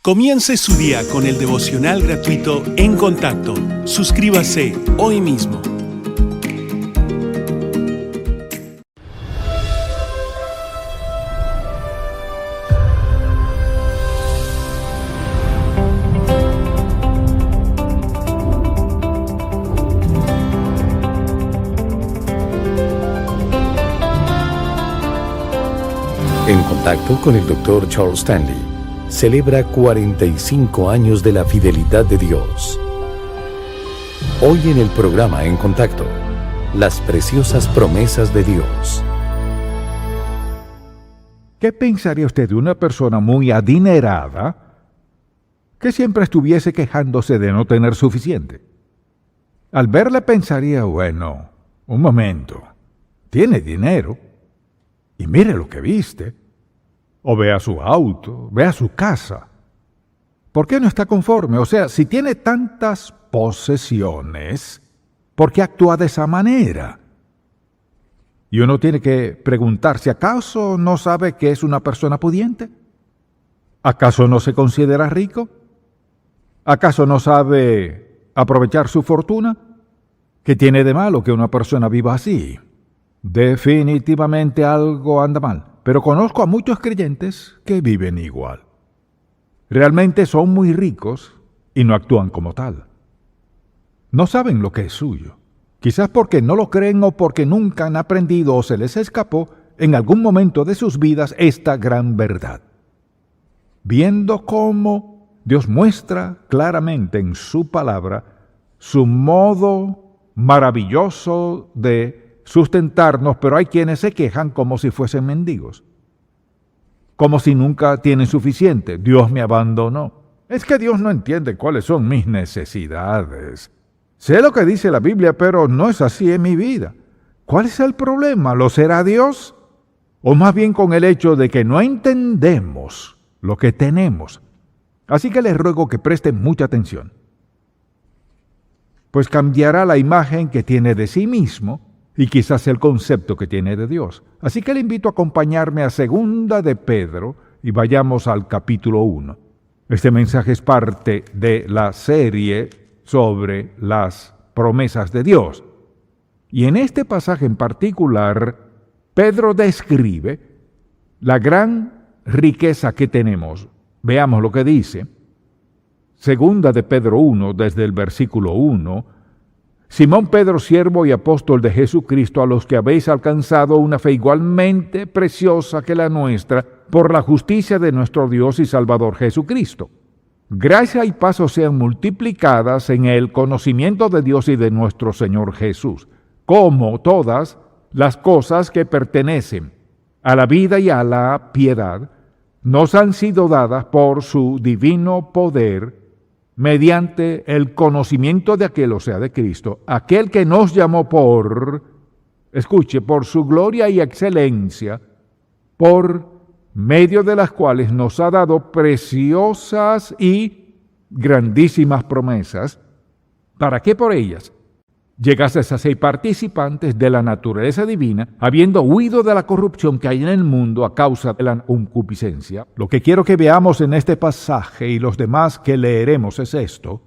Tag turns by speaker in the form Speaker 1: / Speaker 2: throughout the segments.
Speaker 1: Comience su día con el devocional gratuito En Contacto. Suscríbase hoy mismo.
Speaker 2: En Contacto con el Dr. Charles Stanley celebra 45 años de la fidelidad de Dios. Hoy en el programa En Contacto, las preciosas promesas de Dios.
Speaker 3: ¿Qué pensaría usted de una persona muy adinerada que siempre estuviese quejándose de no tener suficiente? Al verle pensaría, bueno, un momento, tiene dinero y mire lo que viste. O vea su auto, vea su casa. ¿Por qué no está conforme? O sea, si tiene tantas posesiones, ¿por qué actúa de esa manera? Y uno tiene que preguntarse, ¿acaso no sabe que es una persona pudiente? ¿Acaso no se considera rico? ¿Acaso no sabe aprovechar su fortuna? ¿Qué tiene de malo que una persona viva así? Definitivamente algo anda mal. Pero conozco a muchos creyentes que viven igual. Realmente son muy ricos y no actúan como tal. No saben lo que es suyo. Quizás porque no lo creen o porque nunca han aprendido o se les escapó en algún momento de sus vidas esta gran verdad. Viendo cómo Dios muestra claramente en su palabra su modo maravilloso de sustentarnos, pero hay quienes se quejan como si fuesen mendigos, como si nunca tienen suficiente. Dios me abandonó. Es que Dios no entiende cuáles son mis necesidades. Sé lo que dice la Biblia, pero no es así en mi vida. ¿Cuál es el problema? ¿Lo será Dios? O más bien con el hecho de que no entendemos lo que tenemos. Así que les ruego que presten mucha atención, pues cambiará la imagen que tiene de sí mismo y quizás el concepto que tiene de Dios. Así que le invito a acompañarme a Segunda de Pedro y vayamos al capítulo 1. Este mensaje es parte de la serie sobre las promesas de Dios. Y en este pasaje en particular, Pedro describe la gran riqueza que tenemos. Veamos lo que dice. Segunda de Pedro 1, desde el versículo 1. Simón Pedro, siervo y apóstol de Jesucristo, a los que habéis alcanzado una fe igualmente preciosa que la nuestra, por la justicia de nuestro Dios y Salvador Jesucristo. Gracia y paz os sean multiplicadas en el conocimiento de Dios y de nuestro Señor Jesús, como todas las cosas que pertenecen a la vida y a la piedad, nos han sido dadas por su divino poder, mediante el conocimiento de aquel, o sea, de Cristo, aquel que nos llamó por su gloria y excelencia, por medio de las cuales nos ha dado preciosas y grandísimas promesas, para que por ellas llegases a ser participantes de la naturaleza divina, habiendo huido de la corrupción que hay en el mundo a causa de la concupiscencia. Lo que quiero que veamos en este pasaje y los demás que leeremos es esto,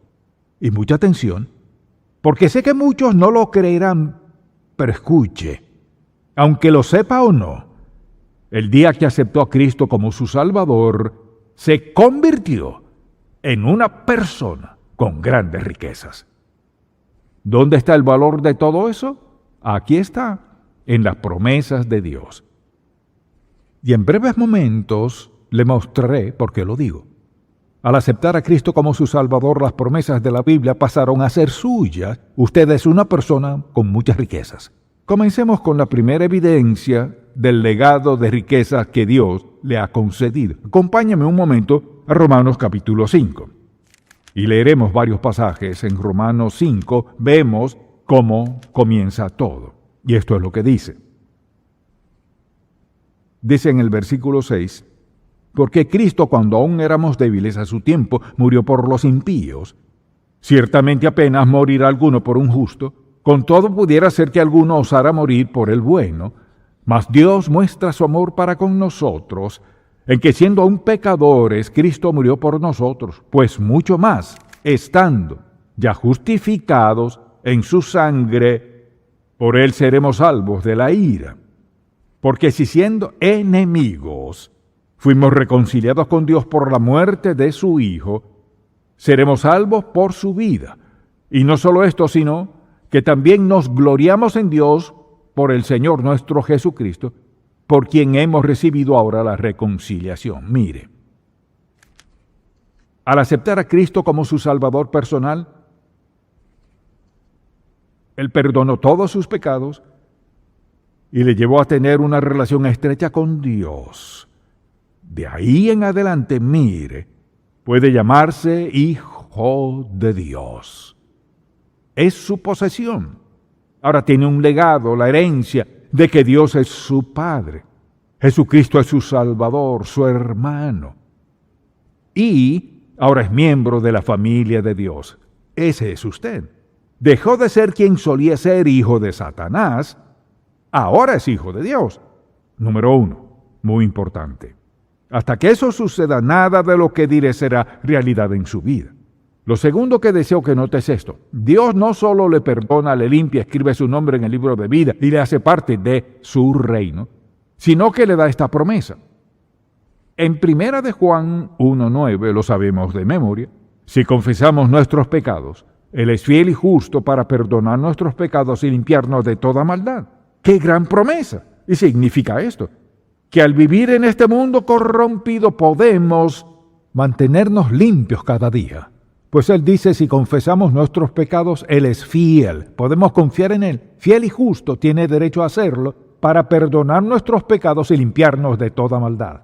Speaker 3: y mucha atención, porque sé que muchos no lo creerán, pero escuche, aunque lo sepa o no, el día que aceptó a Cristo como su Salvador, se convirtió en una persona con grandes riquezas. ¿Dónde está el valor de todo eso? Aquí está, en las promesas de Dios. Y en breves momentos le mostraré por qué lo digo. Al aceptar a Cristo como su Salvador, las promesas de la Biblia pasaron a ser suyas. Usted es una persona con muchas riquezas. Comencemos con la primera evidencia del legado de riquezas que Dios le ha concedido. Acompáñame un momento a Romanos capítulo 5. Y leeremos varios pasajes. En Romanos 5 vemos cómo comienza todo. Y esto es lo que dice. Dice en el versículo 6, porque Cristo, cuando aún éramos débiles a su tiempo, murió por los impíos. Ciertamente apenas morirá alguno por un justo, con todo pudiera ser que alguno osara morir por el bueno. Mas Dios muestra su amor para con nosotros, en que siendo aún pecadores, Cristo murió por nosotros, pues mucho más, estando ya justificados en su sangre, por él seremos salvos de la ira. Porque si siendo enemigos, fuimos reconciliados con Dios por la muerte de su Hijo, seremos salvos por su vida. Y no solo esto, sino que también nos gloriamos en Dios por el Señor nuestro Jesucristo, por quien hemos recibido ahora la reconciliación. Mire, al aceptar a Cristo como su Salvador personal, Él perdonó todos sus pecados y le llevó a tener una relación estrecha con Dios. De ahí en adelante, mire, puede llamarse hijo de Dios. Es su posesión. Ahora tiene un legado, la herencia de que Dios es su Padre. Jesucristo es su Salvador, su hermano. Y ahora es miembro de la familia de Dios. Ese es usted. Dejó de ser quien solía ser, hijo de Satanás. Ahora es hijo de Dios. Número 1, muy importante. Hasta que eso suceda, nada de lo que diré será realidad en su vida. Lo segundo que deseo que notes es esto. Dios no solo le perdona, le limpia, escribe su nombre en el libro de vida y le hace parte de su reino, sino que le da esta promesa. En 1 de Juan 1:9, lo sabemos de memoria, si confesamos nuestros pecados, Él es fiel y justo para perdonar nuestros pecados y limpiarnos de toda maldad. ¡Qué gran promesa! Y significa esto, que al vivir en este mundo corrompido podemos mantenernos limpios cada día. Pues Él dice, si confesamos nuestros pecados, Él es fiel. Podemos confiar en Él. Fiel y justo, tiene derecho a hacerlo para perdonar nuestros pecados y limpiarnos de toda maldad.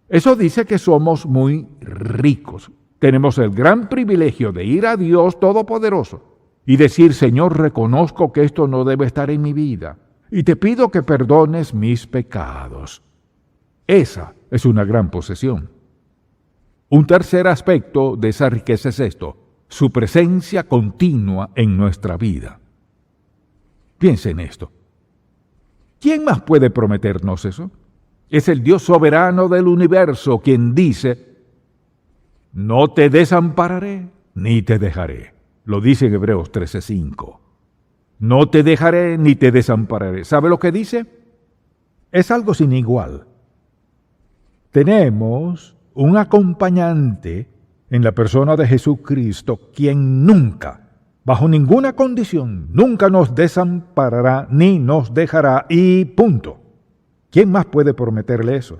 Speaker 3: Eso dice que somos muy ricos. Tenemos el gran privilegio de ir a Dios Todopoderoso y decir, Señor, reconozco que esto no debe estar en mi vida y te pido que perdones mis pecados. Esa es una gran posesión. Un tercer aspecto de esa riqueza es esto, su presencia continua en nuestra vida. Piense en esto. ¿Quién más puede prometernos eso? Es el Dios soberano del universo quien dice, no te desampararé ni te dejaré. Lo dice en Hebreos 13:5. No te dejaré ni te desampararé. ¿Sabe lo que dice? Es algo sin igual. Tenemos un acompañante en la persona de Jesucristo, quien nunca, bajo ninguna condición, nunca nos desamparará ni nos dejará y punto. ¿Quién más puede prometerle eso?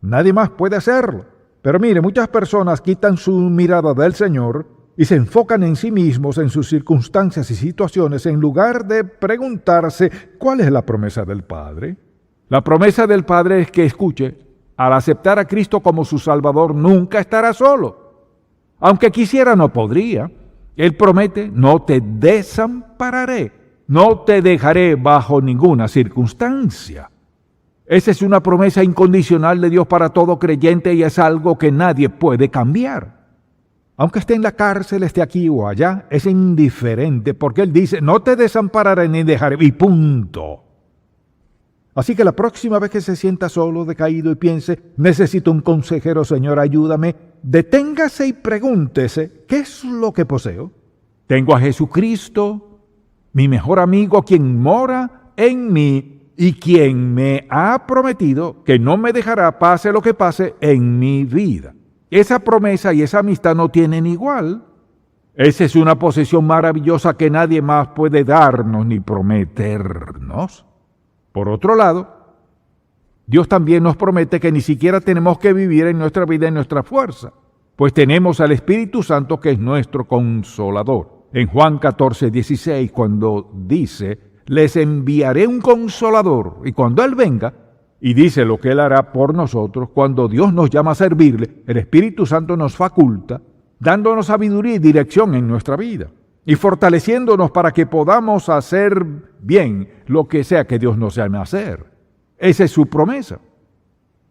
Speaker 3: Nadie más puede hacerlo. Pero mire, muchas personas quitan su mirada del Señor y se enfocan en sí mismos, en sus circunstancias y situaciones, en lugar de preguntarse ¿cuál es la promesa del Padre? La promesa del Padre es que, escuche, al aceptar a Cristo como su Salvador, nunca estará solo. Aunque quisiera, no podría. Él promete, no te desampararé, no te dejaré bajo ninguna circunstancia. Esa es una promesa incondicional de Dios para todo creyente y es algo que nadie puede cambiar. Aunque esté en la cárcel, esté aquí o allá, es indiferente porque Él dice, no te desampararé ni dejaré, y punto. Así que la próxima vez que se sienta solo, decaído y piense, necesito un consejero, Señor, ayúdame, deténgase y pregúntese, ¿qué es lo que poseo? Tengo a Jesucristo, mi mejor amigo, quien mora en mí y quien me ha prometido que no me dejará pase lo que pase en mi vida. Esa promesa y esa amistad no tienen igual. Esa es una posesión maravillosa que nadie más puede darnos ni prometernos. Por otro lado, Dios también nos promete que ni siquiera tenemos que vivir en nuestra vida en nuestra fuerza, pues tenemos al Espíritu Santo que es nuestro consolador. En Juan 14:16, cuando dice, les enviaré un consolador, y cuando Él venga, y dice lo que Él hará por nosotros, cuando Dios nos llama a servirle, el Espíritu Santo nos faculta, dándonos sabiduría y dirección en nuestra vida, y fortaleciéndonos para que podamos hacer bien lo que sea que Dios nos llame a hacer. Esa es su promesa.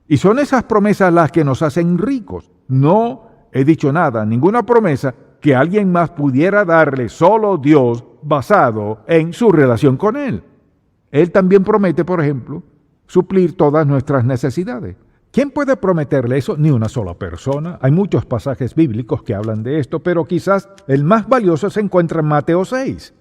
Speaker 3: Y son esas promesas las que nos hacen ricos. No he dicho nada, ninguna promesa que alguien más pudiera darle, solo Dios, basado en su relación con Él. Él también promete, por ejemplo, suplir todas nuestras necesidades. ¿Quién puede prometerle eso? Ni una sola persona. Hay muchos pasajes bíblicos que hablan de esto, pero quizás el más valioso se encuentra en Mateo 6.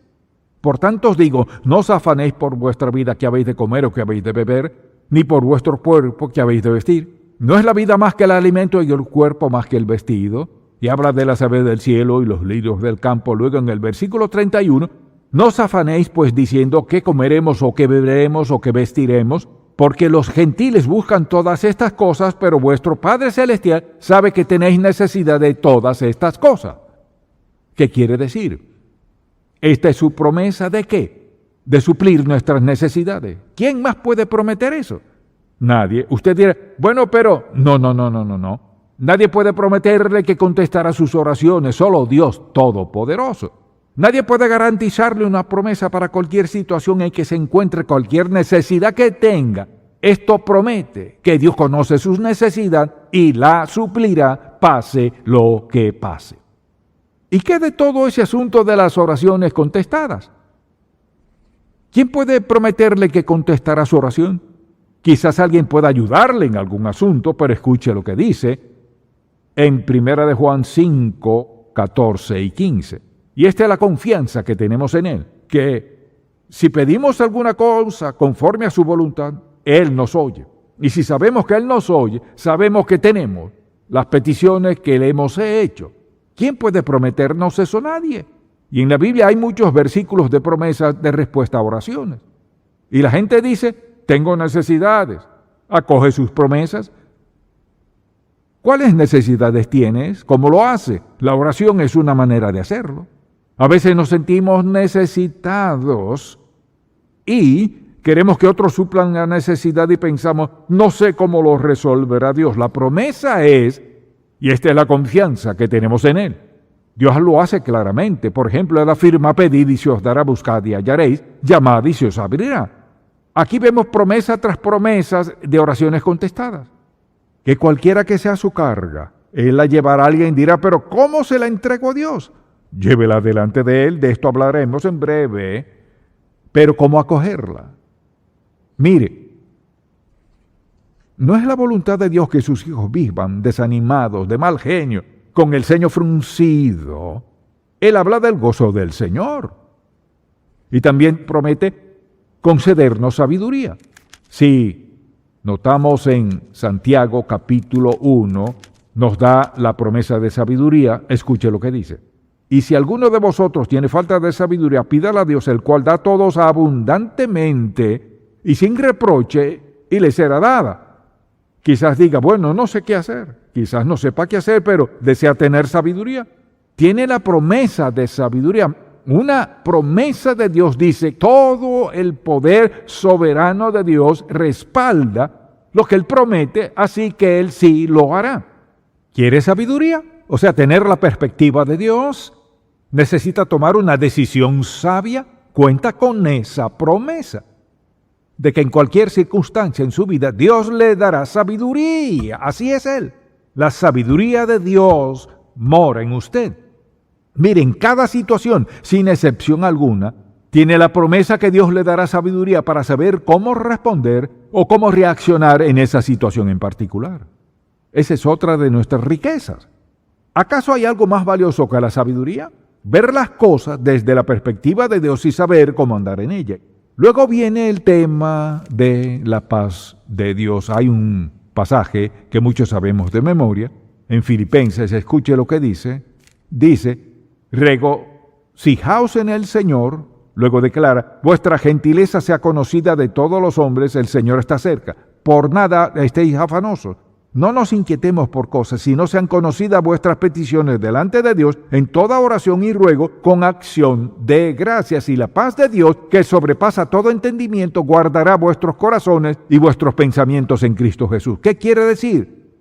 Speaker 3: Por tanto os digo, no os afanéis por vuestra vida que habéis de comer o que habéis de beber, ni por vuestro cuerpo que habéis de vestir. ¿No es la vida más que el alimento y el cuerpo más que el vestido? Y habla de las aves del cielo y los lirios del campo. Luego en el versículo 31, no os afanéis pues diciendo qué comeremos o qué beberemos o qué vestiremos, porque los gentiles buscan todas estas cosas, pero vuestro Padre Celestial sabe que tenéis necesidad de todas estas cosas. ¿Qué quiere decir? ¿Esta es su promesa de qué? De suplir nuestras necesidades. ¿Quién más puede prometer eso? Nadie. Usted dirá, bueno, pero no. Nadie puede prometerle que contestará sus oraciones, solo Dios Todopoderoso. Nadie puede garantizarle una promesa para cualquier situación en que se encuentre, cualquier necesidad que tenga. Esto promete que Dios conoce sus necesidades y la suplirá, pase lo que pase. ¿Y qué de todo ese asunto de las oraciones contestadas? ¿Quién puede prometerle que contestará su oración? Quizás alguien pueda ayudarle en algún asunto, pero escuche lo que dice en 1 de Juan 5, 14 y 15. Y esta es la confianza que tenemos en Él, que si pedimos alguna cosa conforme a su voluntad, Él nos oye. Y si sabemos que Él nos oye, sabemos que tenemos las peticiones que le hemos hecho. ¿Quién puede prometernos eso? Nadie. Y en la Biblia hay muchos versículos de promesas de respuesta a oraciones. Y la gente dice, tengo necesidades. Acoge sus promesas. ¿Cuáles necesidades tienes? ¿Cómo lo hace? La oración es una manera de hacerlo. A veces nos sentimos necesitados y queremos que otros suplan la necesidad y pensamos, no sé cómo lo resolverá Dios. La promesa es, y esta es la confianza que tenemos en Él. Dios lo hace claramente. Por ejemplo, Él afirma, pedid y se os dará, buscad y hallaréis, llamad y se os abrirá. Aquí vemos promesa tras promesas de oraciones contestadas. Que cualquiera que sea su carga, Él la llevará a alguien y dirá, pero ¿cómo se la entrego a Dios? Llévela delante de Él, de esto hablaremos en breve, pero ¿cómo acogerla? Mire, no es la voluntad de Dios que sus hijos vivan desanimados, de mal genio, con el ceño fruncido. Él habla del gozo del Señor. Y también promete concedernos sabiduría. Si notamos en Santiago capítulo 1, nos da la promesa de sabiduría. Escuche lo que dice. Y si alguno de vosotros tiene falta de sabiduría, pídala a Dios, el cual da a todos abundantemente y sin reproche, y le será dada. Quizás diga, bueno, no sé qué hacer. Quizás no sepa qué hacer, pero desea tener sabiduría. Tiene la promesa de sabiduría. Una promesa de Dios dice, todo el poder soberano de Dios respalda lo que Él promete, así que Él sí lo hará. ¿Quiere sabiduría? O sea, tener la perspectiva de Dios. Necesita tomar una decisión sabia. Cuenta con esa promesa de que en cualquier circunstancia en su vida Dios le dará sabiduría. Así es Él. La sabiduría de Dios mora en usted. Mire, en cada situación, sin excepción alguna, tiene la promesa que Dios le dará sabiduría para saber cómo responder o cómo reaccionar en esa situación en particular. Esa es otra de nuestras riquezas. ¿Acaso hay algo más valioso que la sabiduría? Ver las cosas desde la perspectiva de Dios y saber cómo andar en ella. Luego viene el tema de la paz de Dios. Hay un pasaje que muchos sabemos de memoria. En Filipenses, escuche lo que dice. Dice, regocijaos en el Señor. Luego declara, vuestra gentileza sea conocida de todos los hombres, el Señor está cerca. Por nada estéis afanosos. No nos inquietemos por cosas, sino sean conocidas vuestras peticiones delante de Dios en toda oración y ruego con acción de gracias. Y la paz de Dios, que sobrepasa todo entendimiento, guardará vuestros corazones y vuestros pensamientos en Cristo Jesús. ¿Qué quiere decir?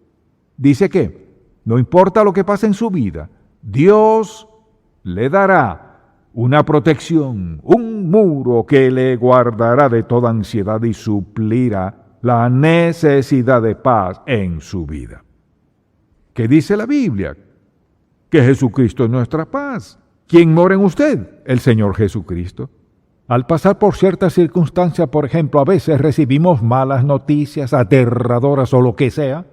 Speaker 3: Dice que no importa lo que pase en su vida, Dios le dará una protección, un muro que le guardará de toda ansiedad y suplirá la necesidad de paz en su vida. ¿Qué dice la Biblia? Que Jesucristo es nuestra paz. ¿Quién mora en usted? El Señor Jesucristo. Al pasar por ciertas circunstancias, por ejemplo, a veces recibimos malas noticias, aterradoras o lo que sea.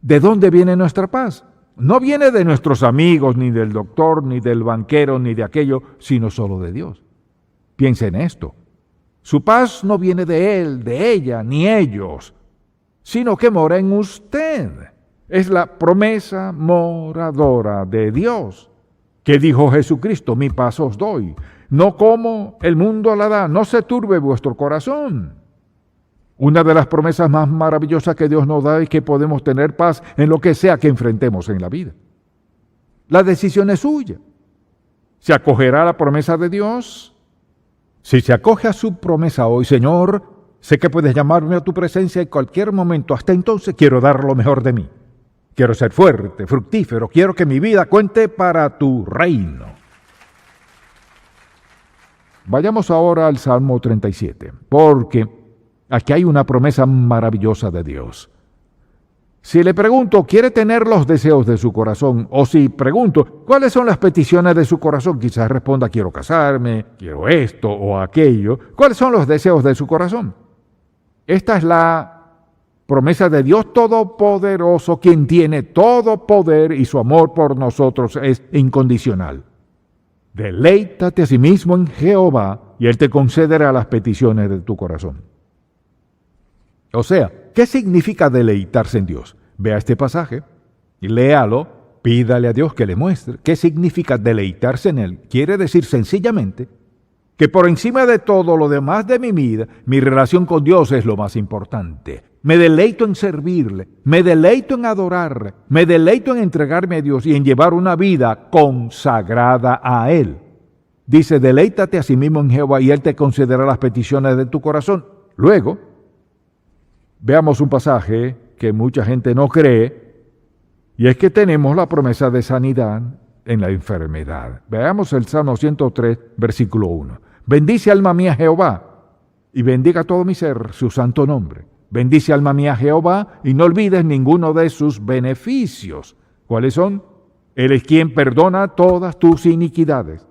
Speaker 3: ¿De dónde viene nuestra paz? No viene de nuestros amigos, ni del doctor, ni del banquero, ni de aquello, sino solo de Dios. Piense en esto. Su paz no viene de él, de ella, ni ellos, sino que mora en usted. Es la promesa moradora de Dios. ¿Qué dijo Jesucristo? Mi paz os doy. No como el mundo la da, no se turbe vuestro corazón. Una de las promesas más maravillosas que Dios nos da es que podemos tener paz en lo que sea que enfrentemos en la vida. La decisión es suya. ¿Se acogerá a la promesa de Dios? Si se acoge a su promesa hoy, Señor, sé que puedes llamarme a tu presencia en cualquier momento. Hasta entonces quiero dar lo mejor de mí. Quiero ser fuerte, fructífero. Quiero que mi vida cuente para tu reino. Vayamos ahora al Salmo 37, porque aquí hay una promesa maravillosa de Dios. Si le pregunto, ¿quiere tener los deseos de su corazón? O si pregunto, ¿cuáles son las peticiones de su corazón? Quizás responda, quiero casarme, quiero esto o aquello. ¿Cuáles son los deseos de su corazón? Esta es la promesa de Dios Todopoderoso, quien tiene todo poder y su amor por nosotros es incondicional. Deleítate a sí mismo en Jehová y Él te concederá las peticiones de tu corazón. O sea, ¿qué significa deleitarse en Dios? Vea este pasaje, y léalo, pídale a Dios que le muestre. ¿Qué significa deleitarse en Él? Quiere decir sencillamente que por encima de todo lo demás de mi vida, mi relación con Dios es lo más importante. Me deleito en servirle, me deleito en adorarle, me deleito en entregarme a Dios y en llevar una vida consagrada a Él. Dice, deleítate a sí mismo en Jehová y Él te concederá las peticiones de tu corazón. Luego, veamos un pasaje que mucha gente no cree, y es que tenemos la promesa de sanidad en la enfermedad. Veamos el Salmo 103, versículo 1. Bendice alma mía Jehová, y bendiga todo mi ser su santo nombre. Bendice alma mía Jehová, y no olvides ninguno de sus beneficios. ¿Cuáles son? Él es quien perdona todas tus iniquidades,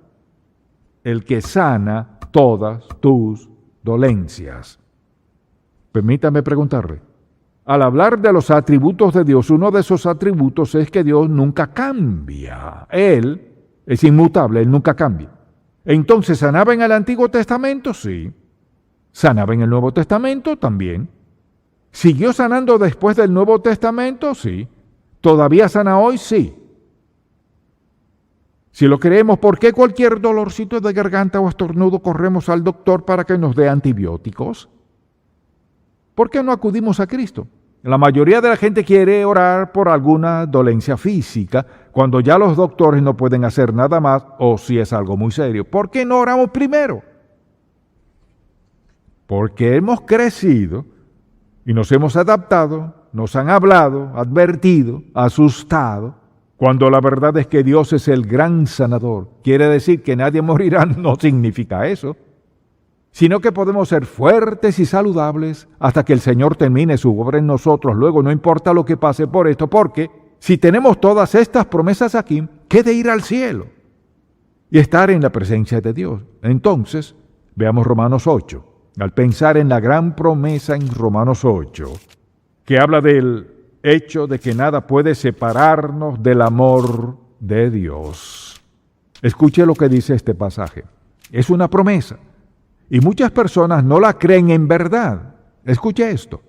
Speaker 3: el que sana todas tus dolencias. Permítame preguntarle, al hablar de los atributos de Dios, uno de esos atributos es que Dios nunca cambia. Él es inmutable, Él nunca cambia. Entonces, ¿sanaba en el Antiguo Testamento? Sí. ¿Sanaba en el Nuevo Testamento? También. ¿Siguió sanando después del Nuevo Testamento? Sí. ¿Todavía sana hoy? Sí. Si lo creemos, ¿por qué cualquier dolorcito de garganta o estornudo corremos al doctor para que nos dé antibióticos? ¿Por qué no acudimos a Cristo? La mayoría de la gente quiere orar por alguna dolencia física cuando ya los doctores no pueden hacer nada más o si es algo muy serio. ¿Por qué no oramos primero? Porque hemos crecido y nos hemos adaptado, nos han hablado, advertido, asustado, cuando la verdad es que Dios es el gran sanador. Quiere decir que nadie morirá, no significa eso, sino que podemos ser fuertes y saludables hasta que el Señor termine su obra en nosotros. Luego no importa lo que pase por esto, porque si tenemos todas estas promesas aquí, ¿qué de ir al cielo y estar en la presencia de Dios? Entonces, veamos Romanos 8. Al pensar en la gran promesa en Romanos 8, que habla del hecho de que nada puede separarnos del amor de Dios. Escuche lo que dice este pasaje. Es una promesa. Y muchas personas no la creen en verdad. Escuche esto,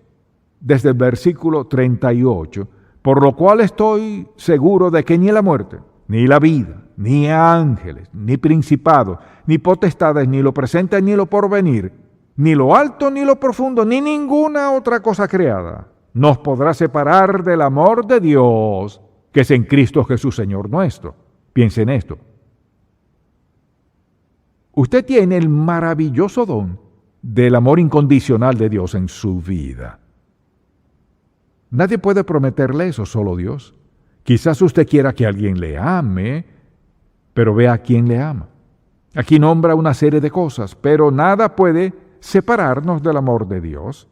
Speaker 3: desde el versículo 38, por lo cual estoy seguro de que ni la muerte, ni la vida, ni ángeles, ni principados, ni potestades, ni lo presente, ni lo porvenir, ni lo alto, ni lo profundo, ni ninguna otra cosa creada, nos podrá separar del amor de Dios, que es en Cristo Jesús, Señor nuestro. Piense en esto. Usted tiene el maravilloso don del amor incondicional de Dios en su vida. Nadie puede prometerle eso, solo Dios. Quizás usted quiera que alguien le ame, pero vea a quién le ama. Aquí nombra una serie de cosas, pero nada puede separarnos del amor de Dios.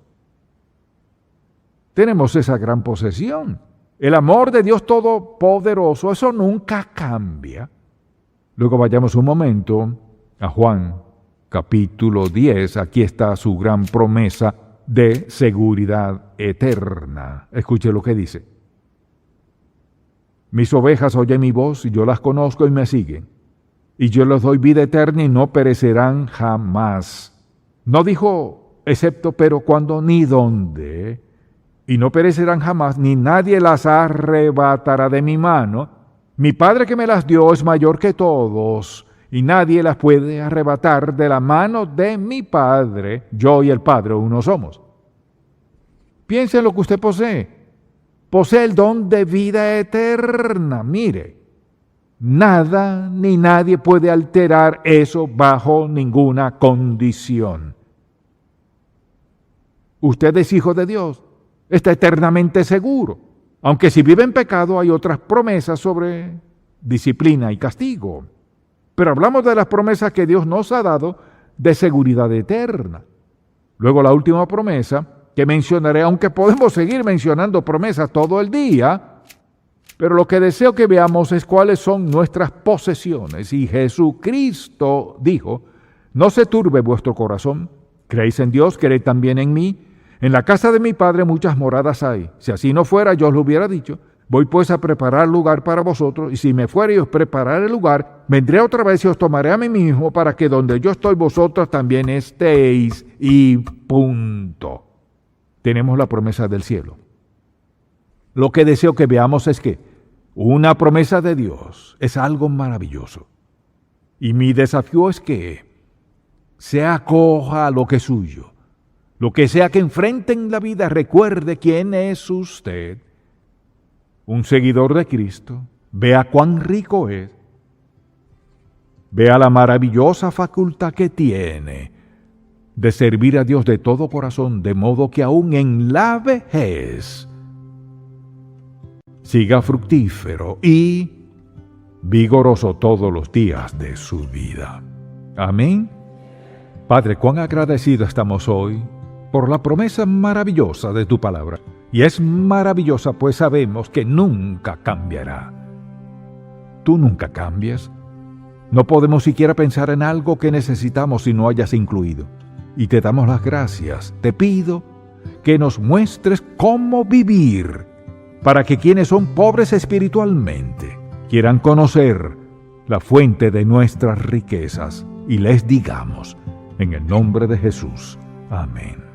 Speaker 3: Tenemos esa gran posesión. El amor de Dios Todopoderoso, eso nunca cambia. Luego vayamos un momento a Juan, capítulo 10, aquí está su gran promesa de seguridad eterna. Escuche lo que dice. Mis ovejas oyen mi voz y yo las conozco y me siguen. Y yo les doy vida eterna y no perecerán jamás. No dijo excepto, pero, cuándo ni dónde. Y no perecerán jamás, ni nadie las arrebatará de mi mano. Mi Padre que me las dio es mayor que todos, y nadie las puede arrebatar de la mano de mi Padre. Yo y el Padre uno somos. Piense en lo que usted posee. Posee el don de vida eterna. Mire, nada ni nadie puede alterar eso bajo ninguna condición. Usted es hijo de Dios, está eternamente seguro. Aunque si vive en pecado hay otras promesas sobre disciplina y castigo. Pero hablamos de las promesas que Dios nos ha dado de seguridad eterna. Luego la última promesa que mencionaré, aunque podemos seguir mencionando promesas todo el día, pero lo que deseo que veamos es cuáles son nuestras posesiones. Y Jesucristo dijo, no se turbe vuestro corazón, creéis en Dios, creed también en mí. En la casa de mi Padre muchas moradas hay. Si así no fuera, yo os lo hubiera dicho. Voy pues a preparar lugar para vosotros, y si me fuere y os prepararé el lugar, vendré otra vez y os tomaré a mí mismo, para que donde yo estoy vosotros también estéis, y punto. Tenemos la promesa del cielo. Lo que deseo que veamos es que una promesa de Dios es algo maravilloso. Y mi desafío es que se acoja a lo que es suyo. Lo que sea que enfrente en la vida, recuerde quién es usted. Un seguidor de Cristo. Vea cuán rico es. Vea la maravillosa facultad que tiene de servir a Dios de todo corazón, de modo que aún en la vejez siga fructífero y vigoroso todos los días de su vida. Amén. Padre, cuán agradecidos estamos hoy por la promesa maravillosa de tu palabra. Y es maravillosa, pues sabemos que nunca cambiará. Tú nunca cambias. No podemos siquiera pensar en algo que necesitamos si no hayas incluido. Y te damos las gracias. Te pido que nos muestres cómo vivir para que quienes son pobres espiritualmente quieran conocer la fuente de nuestras riquezas y les digamos, en el nombre de Jesús. Amén.